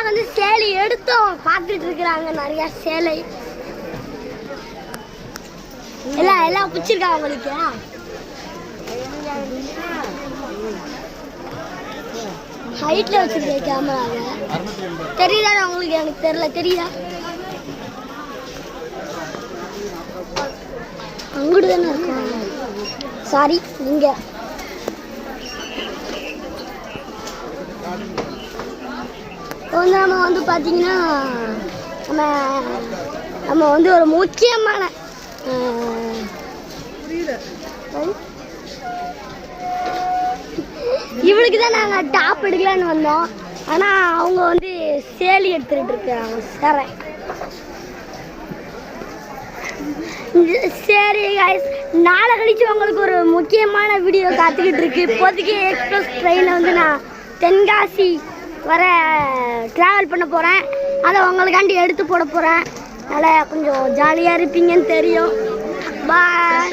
எல்லாம் வந்து சேலை எடுத்தோம் பார்த்துட்டு இருக்கிறாங்க நிறைய சேலை எல்லாம் பிடிச்சிருக்காங்க உங்களுக்கு ஹைட்ல வச்சிருக்கேன் கேமராவை தெரியுதா உங்களுக்கு எனக்கு தெரியல தெரியுதா அங்கிட்டு தானே இருக்கும் சாரி இங்க நம்ம வந்து பார்த்தீங்கன்னா நம்ம வந்து ஒரு முக்கியமான இவளுக்கு தான் நாங்கள் டாப் எடுக்கலான்னு வந்தோம் ஆனால் அவங்க வந்து சேலி எடுத்துகிட்டு இருக்காங்க சரி சரி guys நாளை கழிச்சு உங்களுக்கு ஒரு முக்கியமான வீடியோ காத்துக்கிட்டு இருக்கு இப்போதைக்கு எக்ஸ்பிரஸ் ட்ரெயினில் வந்து நான் தென்காசி வர ட்ராவல் பண்ண போகிறேன் அதை உங்களுக்காண்டி எடுத்து போட போகிறேன் அதனால் கொஞ்சம் ஜாலியாக இருப்பீங்கன்னு தெரியும் பாய்